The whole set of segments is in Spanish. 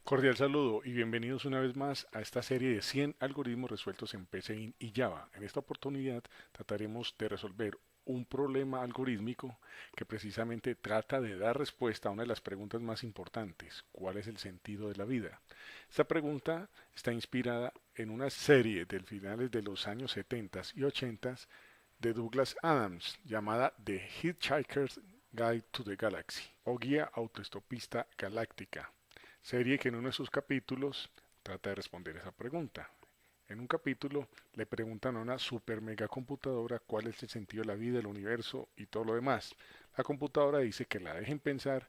Cordial saludo y bienvenidos una vez más a esta serie de 100 algoritmos resueltos en PCIN y Java. En esta oportunidad trataremos de resolver un problema algorítmico que precisamente trata de dar respuesta a una de las preguntas más importantes: ¿cuál es el sentido de la vida? Esta pregunta está inspirada en una serie de finales de los años 70 y 80 de Douglas Adams llamada The Hitchhiker's Guide to the Galaxy o Guía Autoestopista Galáctica, serie que en uno de sus capítulos trata de responder esa pregunta. En un capítulo le preguntan a una super mega computadora cuál es el sentido de la vida, el universo y todo lo demás. La computadora dice que la dejen pensar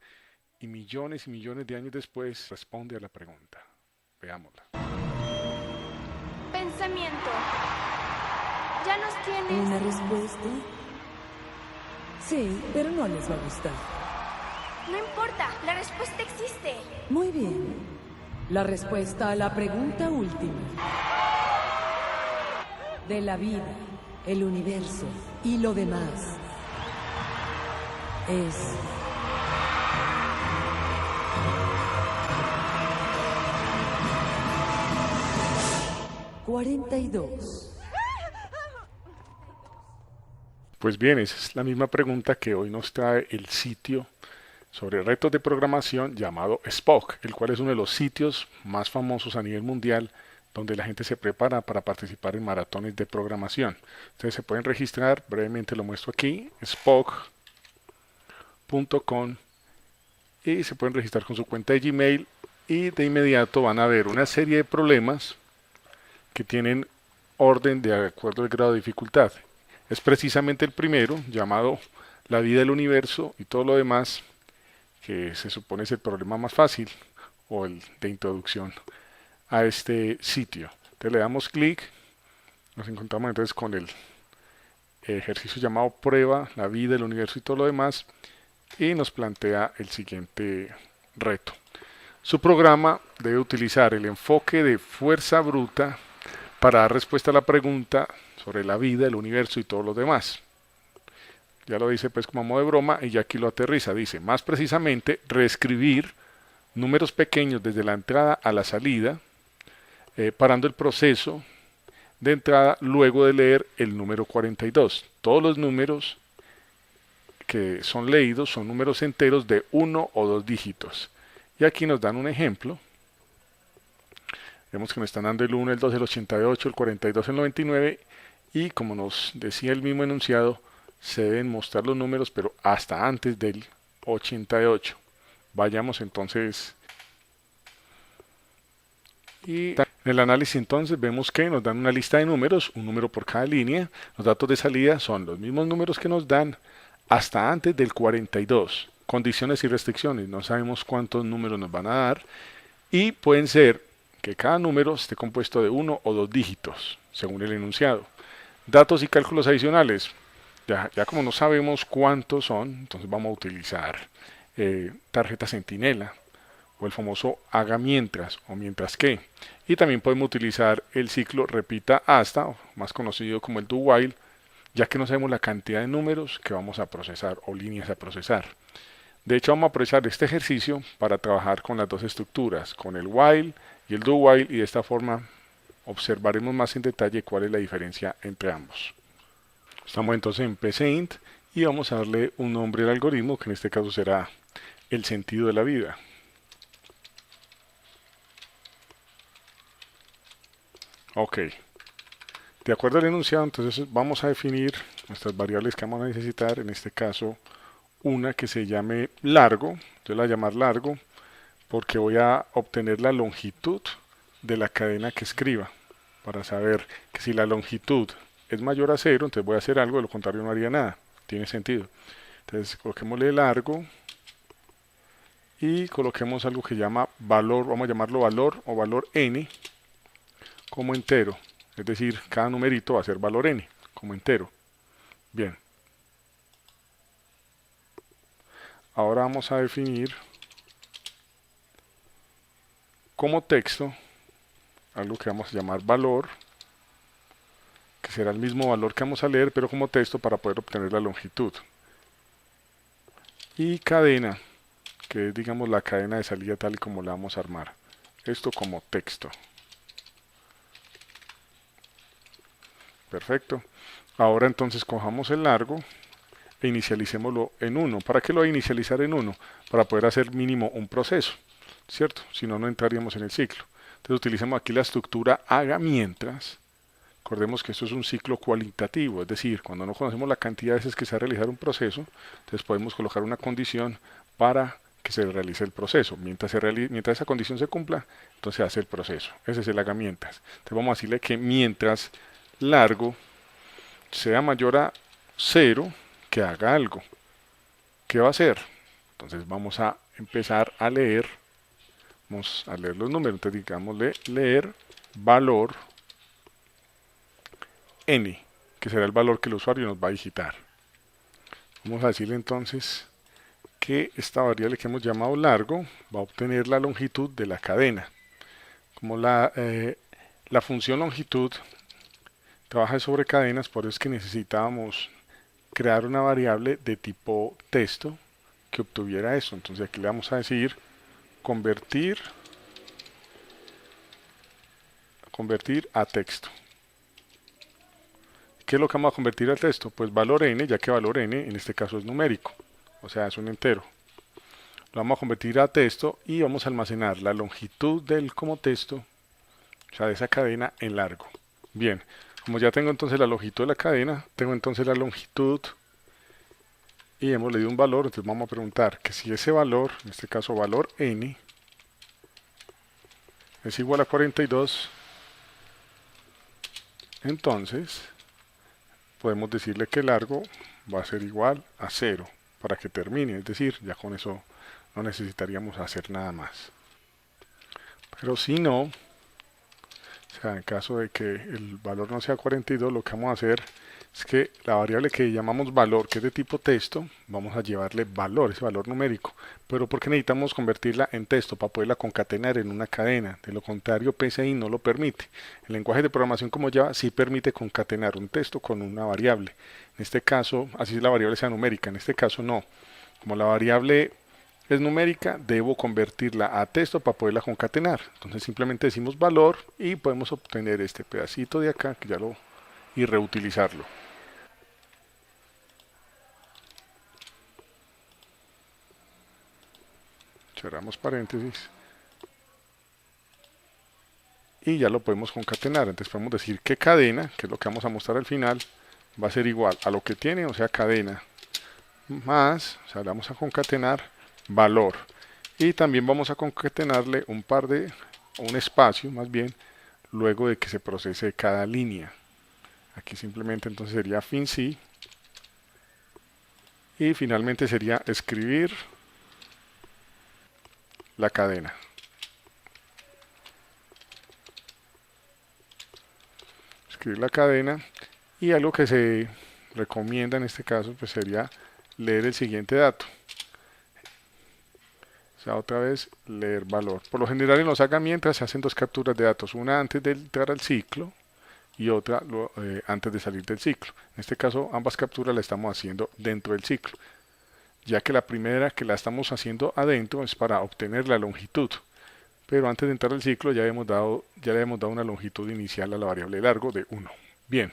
y millones de años después responde a la pregunta. Veámosla. Pensamiento. ¿Ya nos tienes? ¿Una respuesta? Sí, pero no les va a gustar. No importa, la respuesta existe. Muy bien. La respuesta a la pregunta última. De la vida, el universo y lo demás es... $42. Pues bien, esa es la misma pregunta que hoy nos trae el sitio sobre retos de programación llamado Spock, el cual es uno de los sitios más famosos a nivel mundial donde la gente se prepara para participar en maratones de programación. Ustedes se pueden registrar, brevemente lo muestro aquí, spock.com, y se pueden registrar con su cuenta de Gmail y de inmediato van a ver una serie de problemas que tienen orden de acuerdo al grado de dificultad. Es precisamente el primero, llamado la vida del universo y todo lo demás, que se supone es el problema más fácil o el de introducción a este sitio. Entonces le damos clic, nos encontramos entonces con el ejercicio llamado prueba, la vida, el universo y todo lo demás, y nos plantea el siguiente reto. Su programa debe utilizar el enfoque de fuerza bruta para dar respuesta a la pregunta sobre la vida, el universo y todo lo demás. Ya lo dice pues como a modo de broma y ya aquí lo aterriza. Dice, más precisamente, reescribir números pequeños desde la entrada a la salida, parando el proceso de entrada luego de leer el número 42. Todos los números que son leídos son números enteros de 1 o 2 dígitos. Y aquí nos dan un ejemplo. Vemos que nos están dando el 1, el 2, el 88, el 42, el 99 y como nos decía el mismo enunciado, se deben mostrar los números pero hasta antes del 88. Vayamos entonces y en el análisis entonces vemos que nos dan una lista de números, un número por cada línea. Los datos de salida son los mismos números que nos dan hasta antes del 42. Condiciones y restricciones, no sabemos cuántos números nos van a dar y pueden ser que cada número esté compuesto de 1 o 2 dígitos, según el enunciado. Datos y cálculos adicionales. Ya como no sabemos cuántos son, entonces vamos a utilizar tarjeta centinela o el famoso haga mientras o mientras que. Y también podemos utilizar el ciclo repita hasta, más conocido como el do while, ya que no sabemos la cantidad de números que vamos a procesar o líneas a procesar. De hecho, vamos a aprovechar este ejercicio para trabajar con las dos estructuras, con el while y el do while, y de esta forma observaremos más en detalle cuál es la diferencia entre ambos. Estamos entonces en PCInt y vamos a darle un nombre al algoritmo, que en este caso será el sentido de la vida. Ok, de acuerdo al enunciado, entonces vamos a definir nuestras variables que vamos a necesitar, en este caso una que se llame largo. Yo la voy a llamar largo porque voy a obtener la longitud de la cadena que escriba, para saber que si la longitud es mayor a 0, entonces voy a hacer algo, de lo contrario no haría nada. Tiene sentido. Entonces coloquémosle largo y coloquemos algo que llama valor, vamos a llamarlo valor o valor n como entero. Es decir, cada numerito va a ser valor n como entero. Bien. Ahora vamos a definir como texto algo que vamos a llamar valor, que será el mismo valor que vamos a leer, pero como texto para poder obtener la longitud. Y cadena, que es digamos la cadena de salida tal y como la vamos a armar. esto como texto. Perfecto. Ahora entonces cojamos el largo e inicialicémoslo en 1. ¿Para qué lo voy a inicializar en 1? Para poder hacer mínimo un proceso, ¿cierto? Si no, no entraríamos en el ciclo. Entonces utilicemos aquí la estructura haga mientras. Recordemos que esto es un ciclo cualitativo, es decir, cuando no conocemos la cantidad de veces que se va a realizar un proceso, entonces podemos colocar una condición para que se realice el proceso. Mientras esa condición se cumpla, entonces se hace el proceso. Ese es el haga mientras. Entonces vamos a decirle que mientras largo sea mayor a 0, que haga algo. ¿Qué va a hacer? Entonces vamos a empezar a leer. Vamos a leer los números. Entonces digámosle leer valor n, que será el valor que el usuario nos va a digitar. Vamos a decirle entonces que esta variable que hemos llamado largo va a obtener la longitud de la cadena. Como la función longitud trabaja sobre cadenas, por eso es que necesitábamos crear una variable de tipo texto que obtuviera eso. Entonces aquí le vamos a decir convertir a texto. ¿Qué es lo que vamos a convertir al texto? Pues valor n, ya que valor n en este caso es numérico, o sea, es un entero. Lo vamos a convertir a texto y vamos a almacenar la longitud del como texto, o sea, de esa cadena en largo. Bien, como ya tengo entonces la longitud de la cadena, tengo entonces la longitud y hemos leído un valor, entonces vamos a preguntar que si ese valor, en este caso valor n, es igual a 42, entonces podemos decirle que largo va a ser igual a 0 para que termine, es decir, ya con eso no necesitaríamos hacer nada más. Pero si no, o sea, en caso de que el valor no sea 42, lo que vamos a hacer es que la variable que llamamos valor, que es de tipo texto, vamos a llevarle valor, ese valor numérico. Pero ¿por qué necesitamos convertirla en texto? Para poderla concatenar en una cadena. De lo contrario, PCI no lo permite. El lenguaje de programación como Java sí permite concatenar un texto con una variable. En este caso, así la variable sea numérica. En este caso no. Como la variable es numérica, debo convertirla a texto para poderla concatenar. Entonces simplemente decimos valor y podemos obtener este pedacito de acá que y reutilizarlo. Cerramos paréntesis y ya lo podemos concatenar. Entonces podemos decir que cadena, que es lo que vamos a mostrar al final, va a ser igual a lo que tiene, o sea cadena más, o sea, le vamos a concatenar valor y también vamos a concatenarle un espacio más bien luego de que se procese cada línea. Aquí simplemente entonces sería fin sí y finalmente sería escribir la cadena. Escribir la cadena y algo que se recomienda en este caso pues sería leer el siguiente dato. O sea, otra vez leer valor. Por lo general en los haga mientras se hacen dos capturas de datos, una antes de entrar al ciclo y otra antes de salir del ciclo. En este caso ambas capturas las estamos haciendo dentro del ciclo, ya que la primera que la estamos haciendo adentro es para obtener la longitud, pero antes de entrar al ciclo ya le hemos dado una longitud inicial a la variable largo de 1. Bien,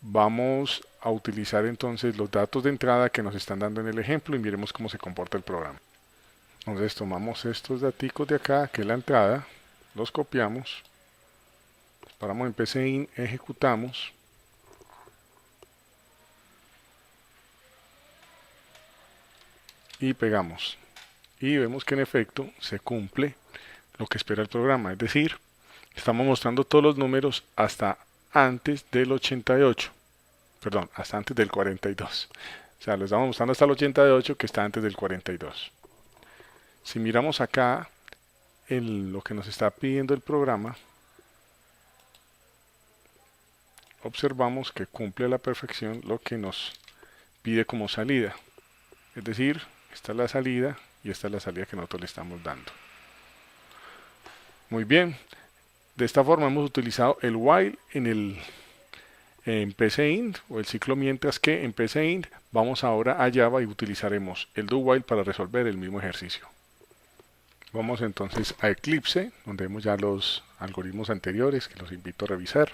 vamos a utilizar entonces los datos de entrada que nos están dando en el ejemplo y miremos cómo se comporta el programa. Entonces tomamos estos daticos de acá, que es la entrada, los copiamos, paramos en PCIN, ejecutamos, y pegamos y vemos que en efecto se cumple lo que espera el programa, es decir, estamos mostrando todos los números hasta antes del 88, perdón, hasta antes del 42, o sea, lo estamos mostrando hasta el 88 que está antes del 42. Si miramos acá en lo que nos está pidiendo el programa, observamos que cumple a la perfección lo que nos pide como salida, es decir, esta es la salida y esta es la salida que nosotros le estamos dando. Muy bien, de esta forma hemos utilizado el while en PCInt o el ciclo mientras que en PCInt vamos ahora a Java y utilizaremos el do while para resolver el mismo ejercicio. Vamos entonces a Eclipse, donde vemos ya los algoritmos anteriores que los invito a revisar.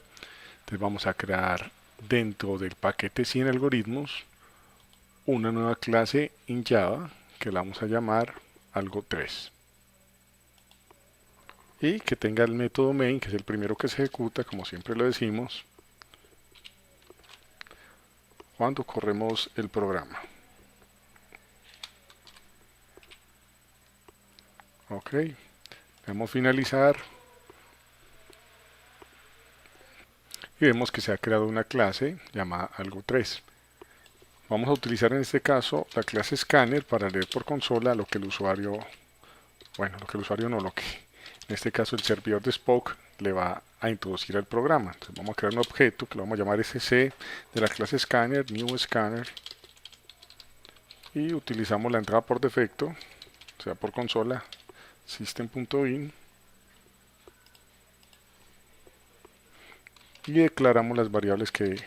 Entonces vamos a crear dentro del paquete 100 algoritmos una nueva clase en Java que la vamos a llamar algo3. Y que tenga el método main, que es el primero que se ejecuta, como siempre lo decimos, cuando corremos el programa. Ok, vamos a finalizar y vemos que se ha creado una clase llamada algo3. Vamos a utilizar en este caso la clase scanner para leer por consola lo que el usuario, lo que en este caso el servidor de Spoke le va a introducir al programa. Entonces vamos a crear un objeto que lo vamos a llamar sc de la clase scanner, new scanner, y utilizamos la entrada por defecto, o sea por consola, system.in, y declaramos las variables que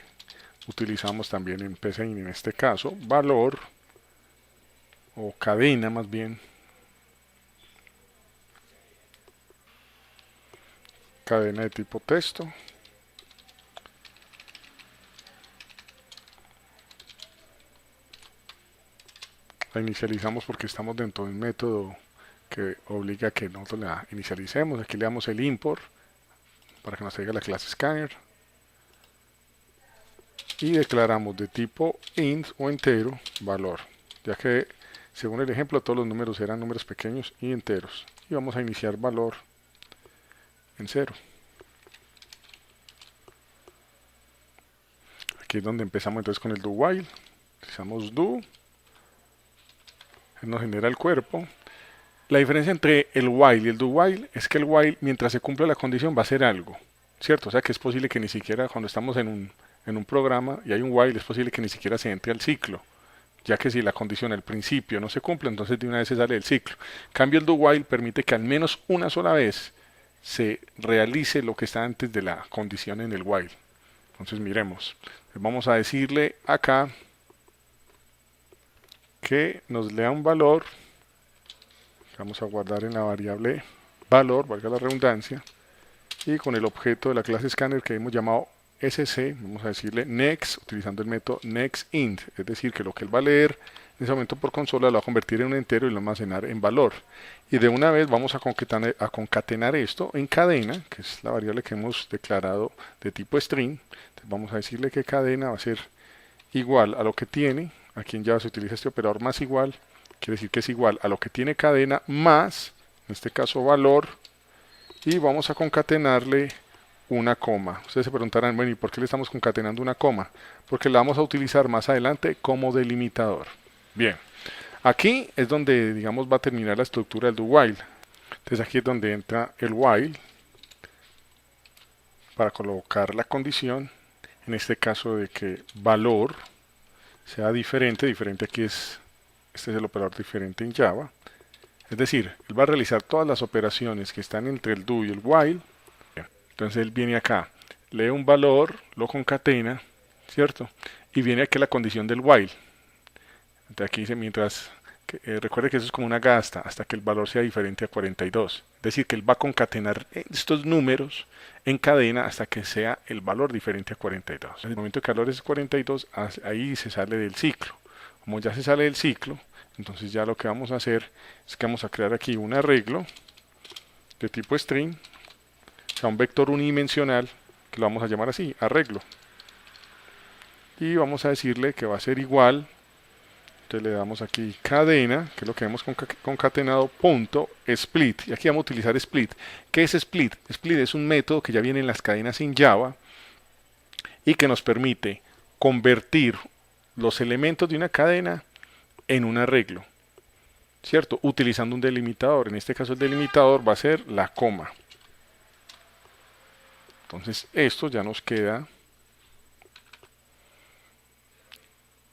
utilizamos también en PCIN, en este caso valor o cadena más bien, cadena de tipo texto, la inicializamos porque estamos dentro de un método que obliga a que nosotros la inicialicemos. Aquí le damos el import para que nos traiga la clase scanner y declaramos de tipo int o entero valor, ya que según el ejemplo todos los números eran números pequeños y enteros, y vamos a iniciar valor en 0. Aquí es donde empezamos entonces con el do while. Utilizamos do, él nos genera el cuerpo. La diferencia entre el while y el do while es que el while, mientras se cumpla la condición, va a hacer algo, ¿cierto? O sea que es posible que ni siquiera cuando estamos en un programa y hay un while, es posible que ni siquiera se entre al ciclo, ya que si la condición al principio no se cumple, entonces de una vez se sale del ciclo. En cambio, el do while permite que al menos una sola vez se realice lo que está antes de la condición en el while. Entonces miremos, vamos a decirle acá que nos lea un valor, vamos a guardar en la variable valor, valga la redundancia, y con el objeto de la clase scanner que hemos llamado sc, vamos a decirle next, utilizando el método nextInt, es decir, que lo que él va a leer en ese momento por consola lo va a convertir en un entero y lo va a almacenar en valor. Y de una vez vamos a concatenar esto en cadena, que es la variable que hemos declarado de tipo string. Entonces vamos a decirle que cadena va a ser igual a lo que tiene, aquí en Java se utiliza este operador más igual, quiere decir que es igual a lo que tiene cadena más, en este caso valor, y vamos a concatenarle una coma. Ustedes se preguntarán, bueno, ¿y por qué le estamos concatenando una coma? Porque la vamos a utilizar más adelante como delimitador. Bien, aquí es donde, digamos, va a terminar la estructura del do while. Entonces aquí es donde entra el while para colocar la condición, en este caso de que valor sea diferente aquí este es el operador diferente en Java. Es decir, él va a realizar todas las operaciones que están entre el do y el while. Entonces él viene acá, lee un valor, lo concatena, ¿cierto? Y viene aquí la condición del while. Entonces aquí dice recuerde que eso es como una gasta, hasta que el valor sea diferente a 42. Es decir, que él va a concatenar estos números en cadena hasta que sea el valor diferente a 42. En el momento que el valor es 42, ahí se sale del ciclo. Como ya se sale del ciclo, entonces ya lo que vamos a hacer es que vamos a crear aquí un arreglo de tipo string, o sea, un vector unidimensional, que lo vamos a llamar así, arreglo. Y vamos a decirle que va a ser igual, entonces le damos aquí cadena, que es lo que hemos concatenado, punto, split. Y aquí vamos a utilizar split. ¿Qué es split? Split es un método que ya viene en las cadenas en Java y que nos permite convertir los elementos de una cadena en un arreglo, ¿cierto? Utilizando un delimitador. En este caso el delimitador va a ser la coma. Entonces esto ya nos queda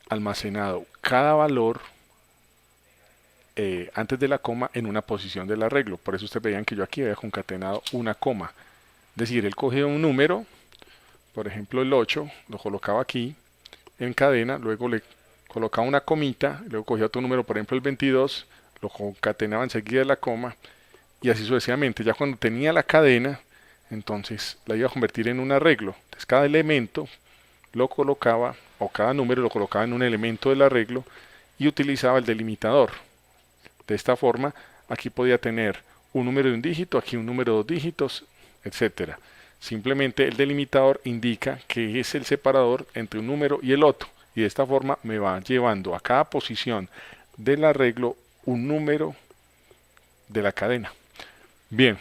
almacenado cada valor antes de la coma en una posición del arreglo. Por eso ustedes veían que yo aquí había concatenado una coma. Es decir, él cogía un número, por ejemplo el 8, lo colocaba aquí en cadena, luego le colocaba una comita, luego cogía otro número, por ejemplo el 22, lo concatenaba enseguida de la coma y así sucesivamente. Ya cuando tenía la cadena, entonces la iba a convertir en un arreglo. Entonces cada elemento lo colocaba, o cada número lo colocaba en un elemento del arreglo y utilizaba el delimitador. De esta forma, aquí podía tener un número de un dígito, aquí un número de dos dígitos, etcétera. Simplemente el delimitador indica que es el separador entre un número y el otro. Y de esta forma me va llevando a cada posición del arreglo un número de la cadena. Bien,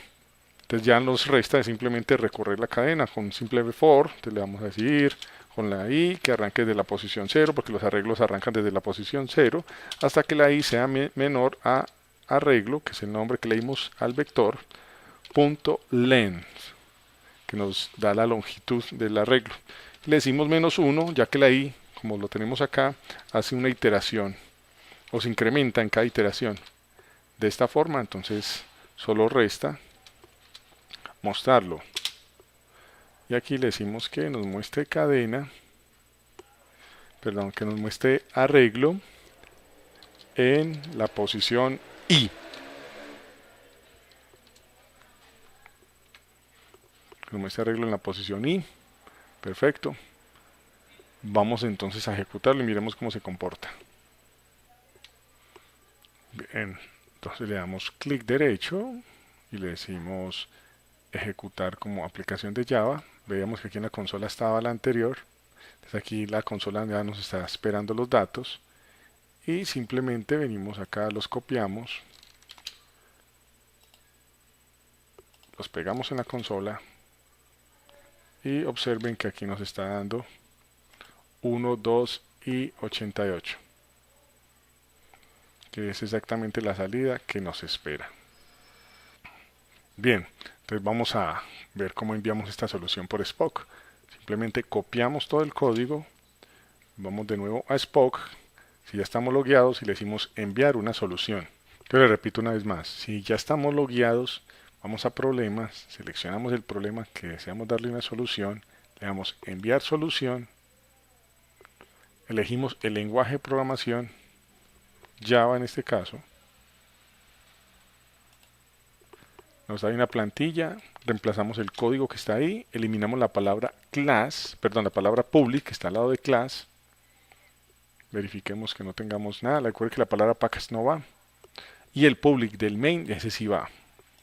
entonces ya nos resta simplemente recorrer la cadena con un simple for. Entonces le vamos a decir con la i que arranque desde la posición 0, porque los arreglos arrancan desde la posición 0, hasta que la i sea menor a arreglo, que es el nombre que le dimos al vector, punto length, que nos da la longitud del arreglo. Le decimos -1, ya que la i, como lo tenemos acá, hace una iteración, o se incrementa en cada iteración. De esta forma, entonces, solo resta mostrarlo. Y aquí le decimos que nos muestre cadena, perdón, que nos muestre arreglo en la posición i. Nos muestre arreglo en la posición i. Perfecto. Vamos entonces a ejecutarlo y miremos cómo se comporta. Bien, entonces le damos clic derecho y le decimos ejecutar como aplicación de Java. Veíamos que aquí en la consola estaba la anterior. Entonces aquí la consola ya nos está esperando los datos. Y simplemente venimos acá, los copiamos, los pegamos en la consola. Y observen que aquí nos está dando 1, 2 y 88. Que es exactamente la salida que nos espera. Bien, entonces vamos a ver cómo enviamos esta solución por Spock. Simplemente copiamos todo el código, vamos de nuevo a Spock, si ya estamos logueados y le decimos enviar una solución. Yo le repito una vez más, si ya estamos logueados, vamos a problemas, seleccionamos el problema que deseamos darle una solución, le damos enviar solución, elegimos el lenguaje de programación, Java en este caso, nos da una plantilla, reemplazamos el código que está ahí, eliminamos la palabra class, perdón, la palabra public que está al lado de class, verifiquemos que no tengamos nada, recuerden que la palabra package no va, y el public del main, ese sí va,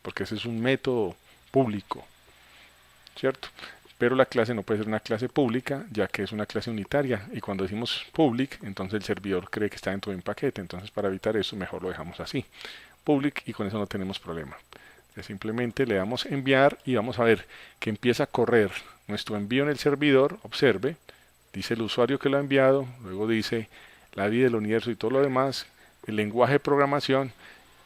porque ese es un método público, ¿cierto? Pero la clase no puede ser una clase pública, ya que es una clase unitaria, y cuando decimos public, entonces el servidor cree que está dentro de un paquete, entonces para evitar eso mejor lo dejamos así, public, y con eso no tenemos problema. Simplemente le damos enviar y vamos a ver que empieza a correr nuestro envío en el servidor. Observe, dice el usuario que lo ha enviado, luego dice la vida del universo y todo lo demás, el lenguaje de programación,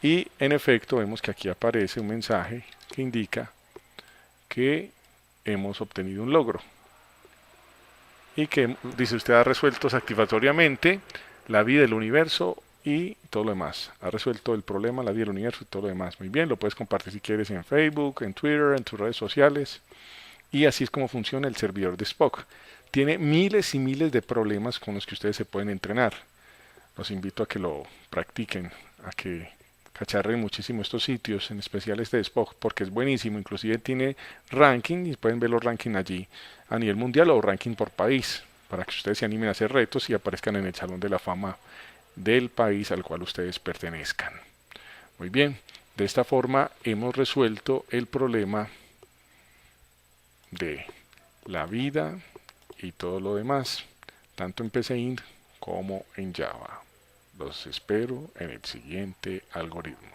y en efecto vemos que aquí aparece un mensaje que indica que hemos obtenido un logro y que dice usted ha resuelto satisfactoriamente la vida del universo y todo lo demás. Ha resuelto el problema, la vida del universo y todo lo demás. Muy bien, lo puedes compartir si quieres en Facebook, en Twitter, en tus redes sociales. Y así es como funciona el servidor de Spock. Tiene miles y miles de problemas con los que ustedes se pueden entrenar. Los invito a que lo practiquen, a que cacharren muchísimo estos sitios, en especial este de Spock, porque es buenísimo. Inclusive tiene ranking y pueden ver los rankings allí a nivel mundial o ranking por país, para que ustedes se animen a hacer retos y aparezcan en el Salón de la Fama del país al cual ustedes pertenezcan. Muy bien, de esta forma hemos resuelto el problema de la vida y todo lo demás, tanto en PCInt como en Java. Los espero en el siguiente algoritmo.